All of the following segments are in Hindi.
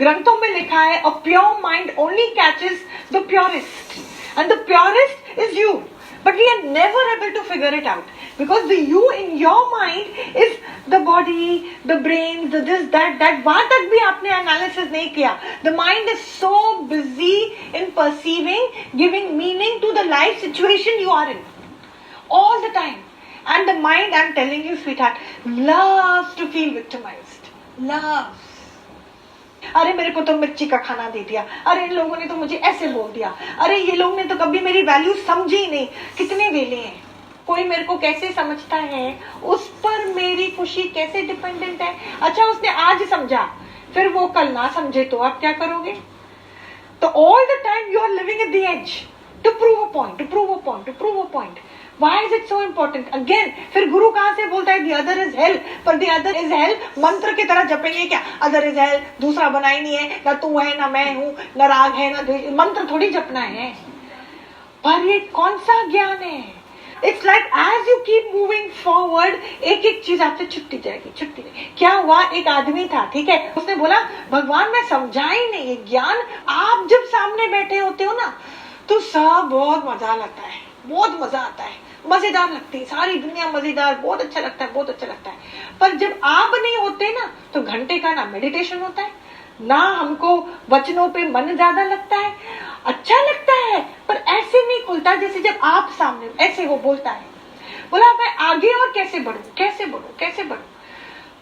ग्रंथों में लिखा है, a pure mind only catches the purest, and the purest is you. But we are never able to figure it out because the you in your mind is the body, the brain, the this, that. वहां तक भी आपने analysis नहीं किया. The mind is so busy in perceiving, giving meaning to the life situation you are in all the time. And the mind, I'm telling you, sweetheart, loves to feel victimized. Loves. अरे मेरे को तो मिर्ची का खाना दे दिया, अरे इन लोगों ने तो मुझे ऐसे बोल दिया, अरे ये लोग ने तो कभी मेरी वैल्यू समझी ही नहीं. कितने वेले हैं, कोई मेरे को कैसे समझता है, उस पर मेरी खुशी कैसे डिपेंडेंट है. अच्छा उसने आज समझा, फिर वो कल ना समझे तो आप क्या करोगे. तो all the time you are living at the edge to prove a point, to prove a point, to prove a point. Why is it so important? Again, फिर गुरु कहां से बोलता है the other is hell, पर the other is hell मंत्र की तरह जपेंगे क्या. other is hell, दूसरा बना ही नहीं है, ना तू है ना मैं हूं, ना राग है ना द्वेष, मंत्र थोड़ी जपना है. पर ये कौन सा ज्ञान है. It's like as you keep moving forward, एक एक चीज आपसे छुट्टी जाएगी, छुट्टी जाएगी. क्या हुआ, एक आदमी था, ठीक है, उसने बोला भगवान मैं समझा ही नहीं ये ज्ञान. आप जब सामने बैठे होते हो ना तो सब बहुत मजा लगता है, बहुत मजा आता है, मजेदार लगती है सारी दुनिया, मजेदार, बहुत अच्छा लगता है, बहुत अच्छा लगता है. पर जब आप नहीं होते ना तो घंटे का ना मेडिटेशन होता है, ना हमको वचनों पे मन ज्यादा लगता है. अच्छा लगता है पर ऐसे नहीं खुलता जैसे जब आप सामने. ऐसे वो बोलता है, बोला मैं आगे और कैसे बढ़ूं, कैसे बढ़ूं, कैसे बढ़ूं.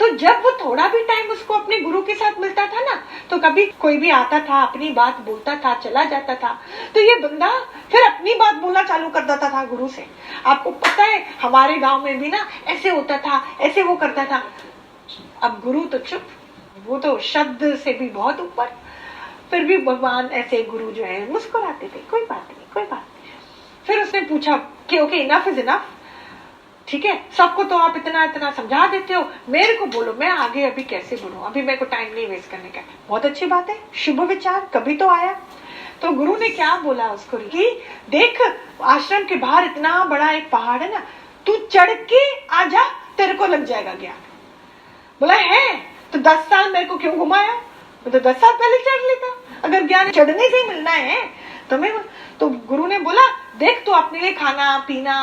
तो जब वो थोड़ा भी टाइम उसको अपने गुरु के साथ मिलता था ना, तो कभी कोई भी आता था, अपनी बात बोलता था, चला जाता था, तो ये बंदा फिर अपनी बात बोलना चालू कर देता था गुरु से. आपको पता है हमारे गांव में भी ना ऐसे होता था, ऐसे वो करता था. अब गुरु तो चुप, वो तो शब्द से भी बहुत ऊपर. फिर भी भगवान ऐसे गुरु जो है मुस्कुराते थे, कोई बात नहीं, कोई बात नहीं. फिर उसने पूछा कि ओके इनफ इज इनफ, ठीक है, सबको तो आप इतना इतना समझा देते हो, मेरे को बोलो मैं आगे अभी कैसे बढ़ूं, अभी मेरे को टाइम नहीं वेस्ट करने का. बहुत अच्छी बात है, शुभ विचार कभी तो आया. तो गुरु ने क्या बोला उसको कि देख आश्रम के बाहर इतना बड़ा एक पहाड़ है ना, तू चढ़ के आजा, तेरे को लग जाएगा ज्ञान. बोला है तो 10 साल मेरे को क्यों घुमाया, तो 10 साल पहले चढ़ लेता. अगर ज्ञान चढ़ने से मिलना है तो मैं. तो गुरु ने बोला देख तू अपने लिए खाना पीना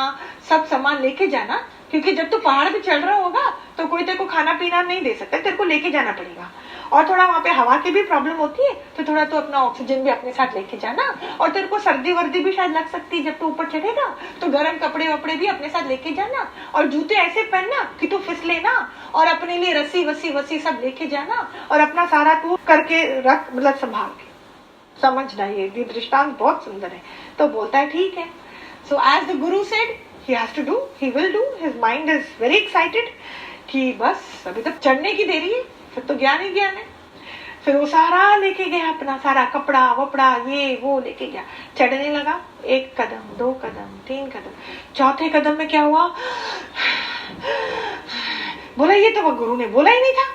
सब सामान लेके जाना, क्योंकि जब तू पहाड़ पे चढ़ रहा होगा तो कोई तेरे को खाना पीना नहीं दे सकता, तेरे को लेके जाना पड़ेगा. और थोड़ा वहां पे हवा की भी प्रॉब्लम होती है, तो थोड़ा तो अपना ऑक्सीजन भी अपने साथ लेके जाना. और तेरे को सर्दी वर्दी भी शायद लग सकती है जब तू ऊपर चढ़ेगा, तो गर्म कपड़े वपड़े भी अपने साथ लेके जाना. और जूते ऐसे पहनना कि तू फिसले ना, और अपने लिए रस्सी वस्सी वस्सी सब लेके जाना, और अपना सारा तू करके रख, मतलब संभाल के. समझना ये दृष्टांत बहुत सुंदर है. तो बोलता है ठीक है. So as the Guru said he has to do, he will do. His mind is very excited कि बस अभी तक चढ़ने की देरी है, फिर तो ज्ञान ही ज्ञान है. फिर वो सारा लेके गया, अपना सारा कपड़ा वपड़ा ये वो लेके गया. चढ़ने लगा, 1 कदम 2 कदम 3 कदम, चौथे कदम में क्या हुआ, बोला ये तो वो गुरु ने बोला ही नहीं था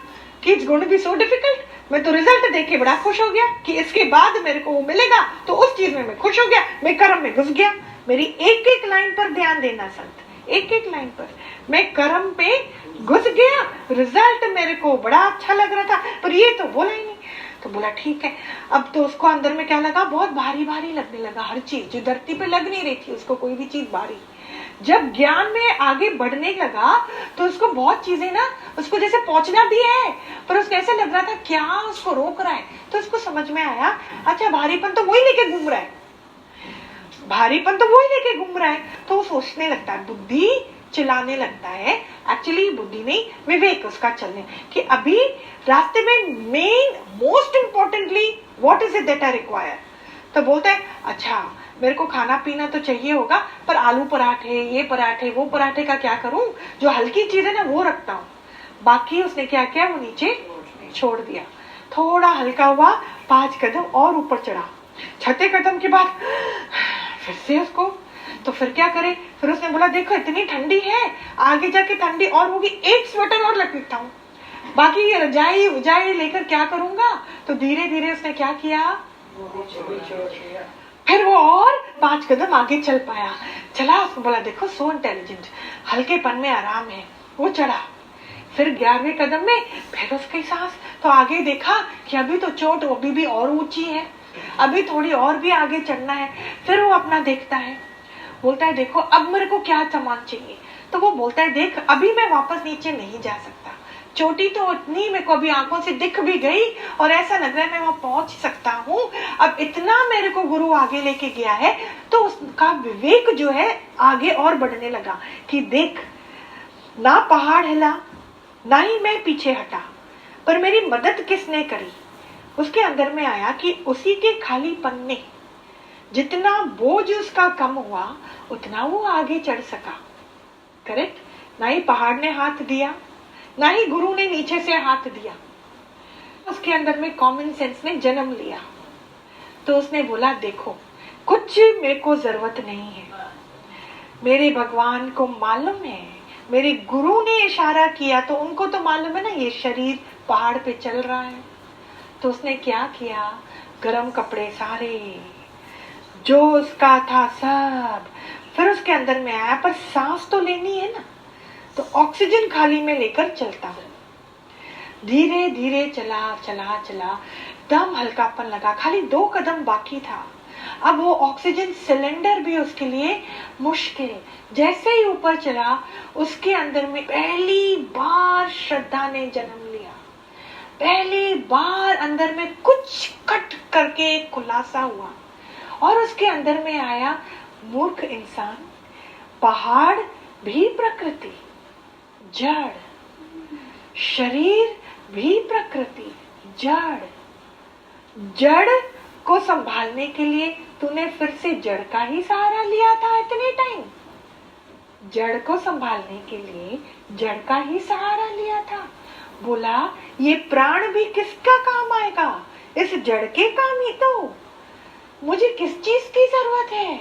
कि it's going to be so difficult. मैं तो रिजल्ट देख के बड़ा खुश हो गया कि इसके बाद मेरे को वो मिलेगा, तो उस चीज में मैं खुश हो गया, मैं कर्म में घुस गया. मेरी एक एक लाइन पर ध्यान देना संत, एक एक लाइन पर. मैं कर्म पे घुस गया, रिजल्ट मेरे को बड़ा अच्छा लग रहा था, पर ये तो बोला ही नहीं. तो बोला ठीक है. अब तो उसको अंदर में क्या लगा, बहुत भारी भारी लगने लगा. हर चीज जो धरती पे लग नहीं रही थी उसको, कोई भी चीज भारी. जब ज्ञान में आगे बढ़ने लगा तो उसको बहुत चीजें ना, उसको जैसे पहुंचना भी है, पर उसको ऐसे लग रहा था क्या उसको रोक रहा है. तो उसको समझ में आया अच्छा भारीपन तो वही लेके घूम रहा है, भारीपन तो वही लेके घूम रहा है. तो वो सोचने लगता है, बुद्धि चिल्लाने लगता है. एक्चुअली बुद्धि नहीं, विवेक उसका चलने कि अभी रास्ते में main most importantly what is it that I require. तो बोलता है अच्छा मेरे को खाना पीना तो चाहिए होगा, पर आलू पराठे ये पराठे वो पराठे का क्या करूं, जो हल्की चीज है ना वो रखता हूं. बाकी उसने क्या किया, वो नीचे छोड़ दिया. थोड़ा हल्का हुआ, 5 कदम और ऊपर चढ़ा. 6 कदम के बाद फिर से उसको, तो फिर क्या करे, फिर उसने बोला देखो इतनी ठंडी है, आगे जाके ठंडी और होगी, एक स्वेटर और लगता हूँ, बाकी ये रजाई उजाई लेकर क्या करूंगा. तो धीरे धीरे उसने क्या किया, फिर वो और 5 कदम आगे चल पाया. चला, उसको बोला देखो सो इंटेलिजेंट, हल्केपन में आराम है. वो चढ़ा, फिर 11वें कदम में फिर उसकी सांस, तो आगे देखा कि अभी तो चोट अभी भी और ऊंची है, अभी थोड़ी और भी आगे चढ़ना है। फिर वो अपना देखता है, बोलता है देखो अब मेरे को क्या सामान चाहिए। तो वो बोलता है देख अभी मैं वापस नीचे नहीं जा सकता, चोटी तो इतनी मेरे को अभी आंखों से दिख भी गई और ऐसा लग रहा है मैं वहां पहुंच सकता हूँ। अब इतना मेरे को गुरु आगे लेके गया है, तो उसका विवेक जो है आगे और बढ़ने लगा कि देख ना पहाड़ हिला ना ही मैं पीछे हटा, पर मेरी मदद किसने करी। उसके अंदर में आया कि उसी के खालीपन ने जितना बोझ उसका कम हुआ उतना वो आगे चढ़ सका। करेक्ट। ना ही पहाड़ ने हाथ दिया, ना ही गुरु ने नीचे से हाथ दिया। उसके अंदर में कॉमन सेंस ने जन्म लिया। तो उसने बोला देखो कुछ मेरे को जरूरत नहीं है, मेरे भगवान को मालूम है, मेरे गुरु ने इशारा किया तो उनको तो मालूम है ना ये शरीर पहाड़ पे चल रहा है। तो उसने क्या किया, गरम कपड़े सारे जो उसका था सब, फिर उसके अंदर में आया, पर सांस तो लेनी है ना, तो ऑक्सीजन खाली में लेकर चलता हूँ। धीरे धीरे चला चला चला, दम हल्कापन लगा, खाली 2 कदम बाकी था। अब वो ऑक्सीजन सिलेंडर भी उसके लिए मुश्किल। जैसे ही ऊपर चला उसके अंदर में पहली बार श्रद्धा ने जन्म लिया। पहली बार अंदर में कुछ कट करके खुलासा हुआ और उसके अंदर में आया मूर्ख इंसान, पहाड़ भी प्रकृति, जड़, शरीर भी प्रकृति, जड़। जड़ को संभालने के लिए तूने फिर से जड़ का ही सहारा लिया था इतने टाइम। जड़ को संभालने के लिए जड़ का ही सहारा लिया था। बोला ये प्राण भी किसका काम आएगा, इस जड़ के काम ही तो। मुझे किस चीज की जरूरत है,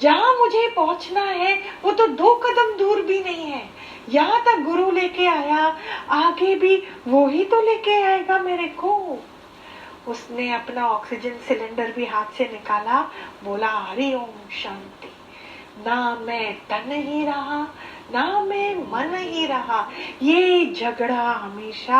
जहां मुझे पहुंचना है वो तो 2 कदम दूर भी नहीं है। यहाँ तक गुरु लेके आया, आगे भी वो ही तो लेके आएगा मेरे को। उसने अपना ऑक्सीजन सिलेंडर भी हाथ से निकाला, बोला हरि ओम शांति। ना मैं तन ही रहा ना मैं मन ही रहा, ये झगड़ा हमेशा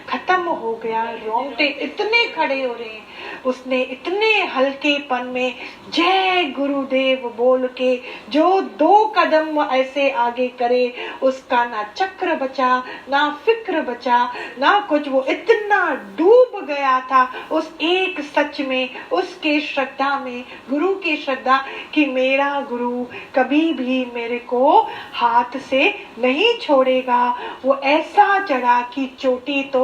खत्म हो गया। रोंगटे इतने खड़े हो रहे हैं। उसने इतने हल्केपन में जय गुरुदेव बोल के जो 2 कदम ऐसे आगे करे, उसका ना चक्र बचा ना फिक्र बचा ना कुछ। वो इतना डूब गया था उस एक सच में, उसके श्रद्धा में, गुरु की श्रद्धा कि मेरा गुरु कभी भी मेरे को हाथ से नहीं छोड़ेगा। वो ऐसा चढ़ा कि चोटी तो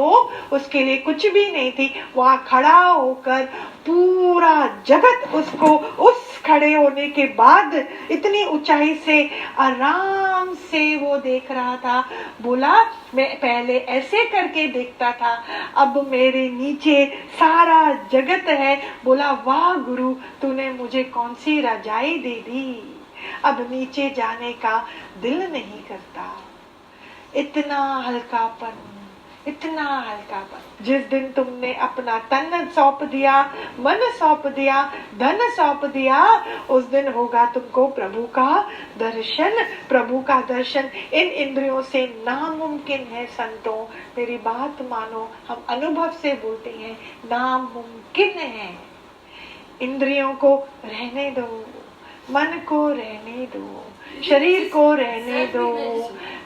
उसके लिए कुछ भी नहीं थी। वहां खड़ा होकर पूरा जगत उसको उस खड़े होने के बाद इतनी ऊंचाई से आराम से वो देख रहा था। बोला मैं पहले ऐसे करके देखता था, अब मेरे नीचे सारा जगत है। बोला वाह गुरु, तूने मुझे कौन सी रजाई दे दी, अब नीचे जाने का दिल नहीं करता। इतना हल्कापन, इतना हल्कापन। जिस दिन तुमने अपना तन सौंप दिया, मन सौंप दिया, धन सौंप दिया, उस दिन होगा तुमको प्रभु का दर्शन। प्रभु का दर्शन इन इंद्रियों से नामुमकिन है संतों, मेरी बात मानो, हम अनुभव से बोलते हैं नामुमकिन है। इंद्रियों को रहने दो, मन को रहने दो, शरीर को रहने दो,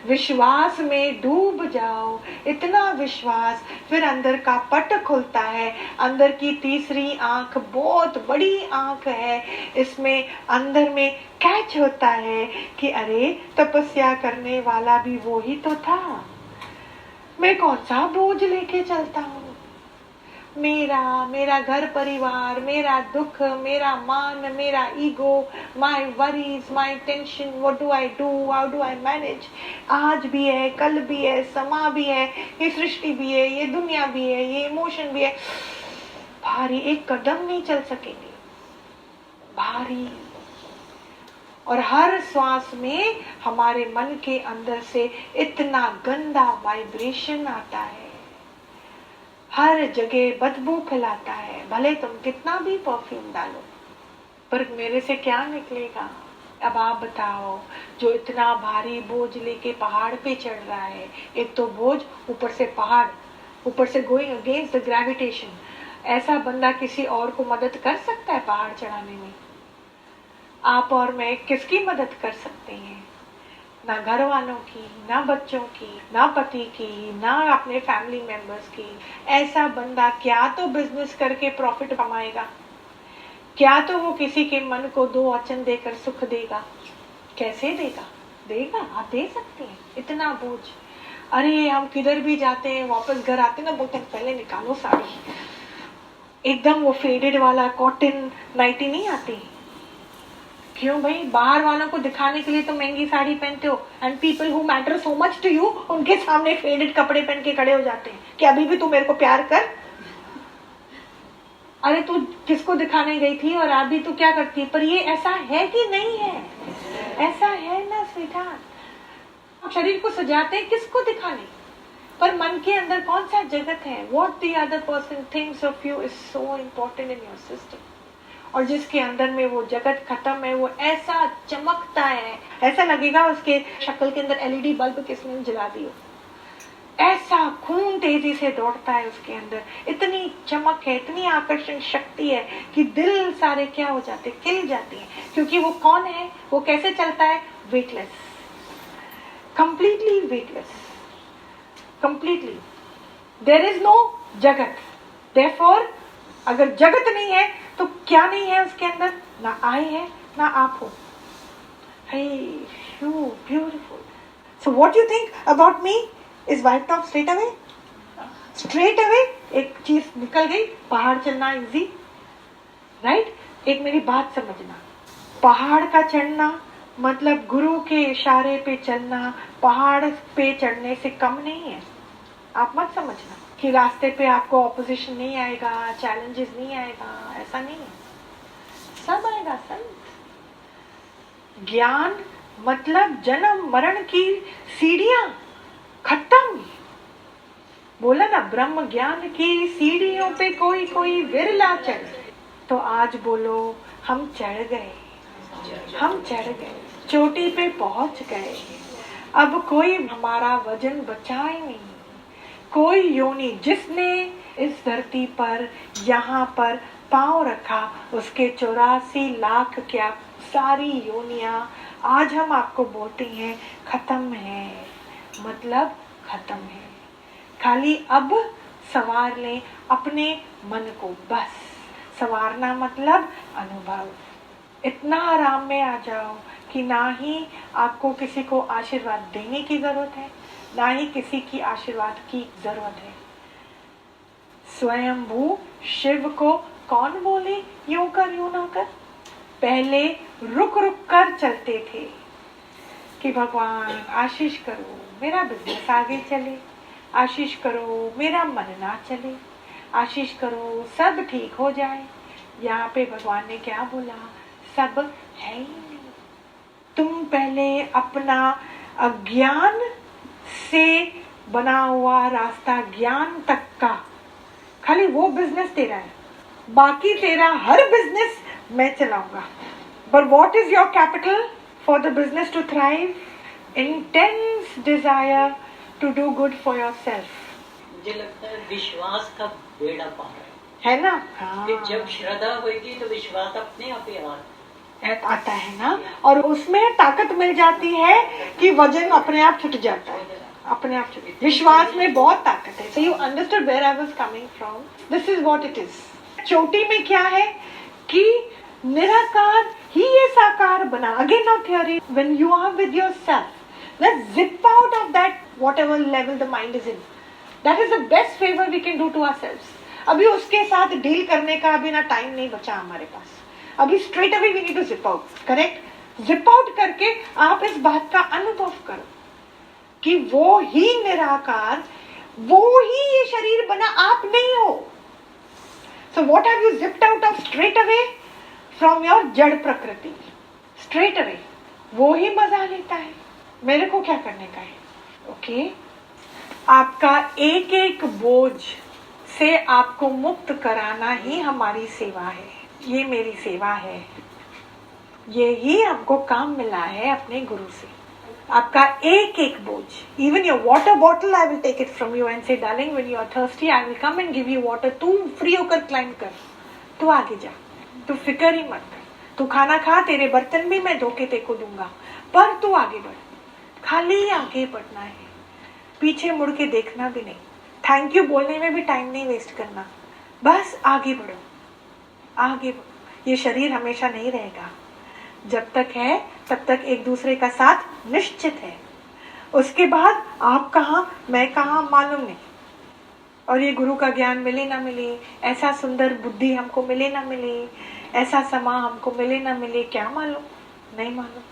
विश्वास में डूब जाओ। इतना विश्वास, फिर अंदर का पट खुलता है। अंदर की तीसरी आंख बहुत बड़ी आंख है, इसमें अंदर में कैच होता है कि अरे तपस्या करने वाला भी वो ही तो था, मैं कौन सा बोझ लेके चलता हूँ। मेरा घर परिवार, मेरा दुख, मेरा मान, मेरा ego, my worries, my tension, what do I do, how do I manage. आज भी है, कल भी है, समा भी है, ये सृष्टि भी है, ये दुनिया भी है, ये इमोशन भी है। भारी, एक कदम नहीं चल सकेंगे, भारी। और हर श्वास में हमारे मन के अंदर से इतना गंदा वाइब्रेशन आता है, हर जगह बदबू फैलाता है। भले तुम कितना भी परफ्यूम डालो, पर मेरे से क्या निकलेगा। अब आप बताओ, जो इतना भारी बोझ लेके पहाड़ पे चढ़ रहा है, एक तो बोझ, ऊपर से पहाड़, ऊपर से गोइंग अगेंस्ट द ग्रेविटेशन, ऐसा बंदा किसी और को मदद कर सकता है पहाड़ चढ़ाने में? आप और मैं किसकी मदद कर सकते हैं? ना घर वालों की, ना बच्चों की, ना पति की, ना अपने फैमिली मेंबर्स की। ऐसा बंदा क्या तो बिजनेस करके प्रॉफिट कमाएगा, क्या तो वो किसी के मन को दो वचन देकर सुख देगा। कैसे देगा? देगा? आप दे सकते हैं इतना बोझ? अरे हम किधर भी जाते हैं, वापस घर आते ना, बोलते हैं पहले निकालो साड़ी, एकदम वो फेडेड वाला कॉटन नाइटी नहीं आती। क्यों भाई? बाहर वालों को दिखाने के लिए तो महंगी साड़ी पहनते हो, and people who matter so much to you उनके सामने फेडेड कपड़े पहन के खड़े हो जाते हैं कि अभी भी तू मेरे को प्यार कर। अरे तू किसको दिखाने गई थी और अभी तू क्या करती है? पर ये ऐसा है कि नहीं है? ऐसा है ना स्वीटहार्ट। शरीर को सजाते हैं किसको दिखाने, पर मन के अंदर कौन सा जगत है? What the other person thinks of you is so important in your system. और जिसके अंदर में वो जगत खत्म है, वो ऐसा चमकता है, ऐसा लगेगा उसके शक्ल के अंदर एलईडी बल्ब किसने जला दी हो। ऐसा खून तेजी से दौड़ता है उसके अंदर, इतनी चमक है, इतनी आकर्षण शक्ति है कि दिल सारे क्या हो जाते, खिल जाते हैं। क्योंकि वो कौन है? वो कैसे चलता है? Weightless, completely weightless, completely. There is no जगत। देयरफॉर अगर जगत नहीं है तो क्या नहीं है उसके अंदर? ना आई है, ना आप हो। Hey, you beautiful. So what you think about me is wiped off straight away? Straight away एक चीज निकल गई, पहाड़ चलना इजी, राइट? एक मेरी बात समझना, पहाड़ का चढ़ना मतलब गुरु के इशारे पे चलना पहाड़ पे चढ़ने से कम नहीं है। आप मत समझना कि रास्ते पे आपको ऑपोजिशन नहीं आएगा, चैलेंजेस नहीं आएगा, ऐसा नहीं है, सब आएगा सब। ज्ञान मतलब जन्म मरण की सीढ़ियां खत्म। बोला ना, ब्रह्म ज्ञान की सीढ़ियों पे कोई कोई विरला चढ़े। तो आज बोलो, हम चढ़ गए, हम चढ़ गए, चोटी पे पहुंच गए। अब कोई हमारा वजन बचाए नहीं। कोई योनि जिसने इस धरती पर यहाँ पर पांव रखा, उसके 84 लाख क्या सारी योनियां आज हम आपको बोलते हैं खत्म है, मतलब खत्म है। खाली अब सवार लें अपने मन को, बस सवारना मतलब अनुभव। इतना आराम में आ जाओ कि ना ही आपको किसी को आशीर्वाद देने की जरूरत है, ना ही किसी की आशीर्वाद की जरूरत है। स्वयंभू शिव को कौन बोले यूं कर यूं ना कर? पहले रुक रुक कर चलते थे कि भगवान आशीष करो मेरा बिजनेस आगे चले, आशीष करो मेरा मन ना चले, आशीष करो सब ठीक हो जाए। यहाँ पे भगवान ने क्या बोला? सब है ही नहीं। तुम पहले अपना अज्ञान से बना हुआ रास्ता ज्ञान तक का, खाली वो बिजनेस तेरा है, बाकी तेरा हर बिजनेस मैं चलाऊंगा। But what is your capital for the business to thrive? Intense desire to do good for yourself. मुझे लगता है विश्वास का बेड़ा पार है ना? हाँ। कि जब श्रद्धा होगी तो विश्वास अपने आप ही आता है ना, और उसमें ताकत मिल जाती है कि वजन अपने आप छूट जाता है, अपने आप छूट। विश्वास में बहुत ताकत है। So you understood where I was coming from? This is what it is. चोटी में क्या है कि निराकार ही ये साकार बना। Again now theory, when you are with yourself, let's zip out of that whatever level the mind is in. That is the best favor we can do to ourselves. अभी उसके साथ डील करने का अभी ना टाइम नहीं बचा हमारे पास। अभी straight away we need to zip out, correct? Zip out करके आप इस बात का अनुभव करो कि वो ही निराकार, वो ही ये शरीर बना, आप नहीं हो। So what have you zipped out of straight away? From your जड़ प्रकृति, straight away। वो ही मजा लेता है, मेरे को क्या करने का है? ओके आपका एक एक बोझ से आपको मुक्त कराना ही हमारी सेवा है। ये मेरी सेवा है। यही हमको काम मिला है अपने गुरु से। आपका एक एक बोझ, even your water bottle I will take it from you and say darling when you are thirsty I will come and give you water. तू फ्री होकर क्लाइम कर, तू आगे जा, तू फिक्र ही मत कर। तू खाना खा, तेरे बर्तन भी मैं धो के तेको दूंगा, पर तू आगे बढ़। खाली आगे बढ़ना है, पीछे मुड़ के देखना भी नहीं। थैंक यू बोलने में भी टाइम नहीं वेस्ट करना, बस आगे बढ़ो, आगे बढ़ो। ये शरीर हमेशा नहीं रहेगा, जब तक है तब तक एक दूसरे का साथ निश्चित है। उसके बाद आप कहाँ मैं कहाँ मालूम नहीं। और ये गुरु का ज्ञान मिले ना मिले, ऐसा सुंदर बुद्धि हमको मिले ना मिले, ऐसा समा हमको मिले ना मिले, क्या मालूम, नहीं मालूम।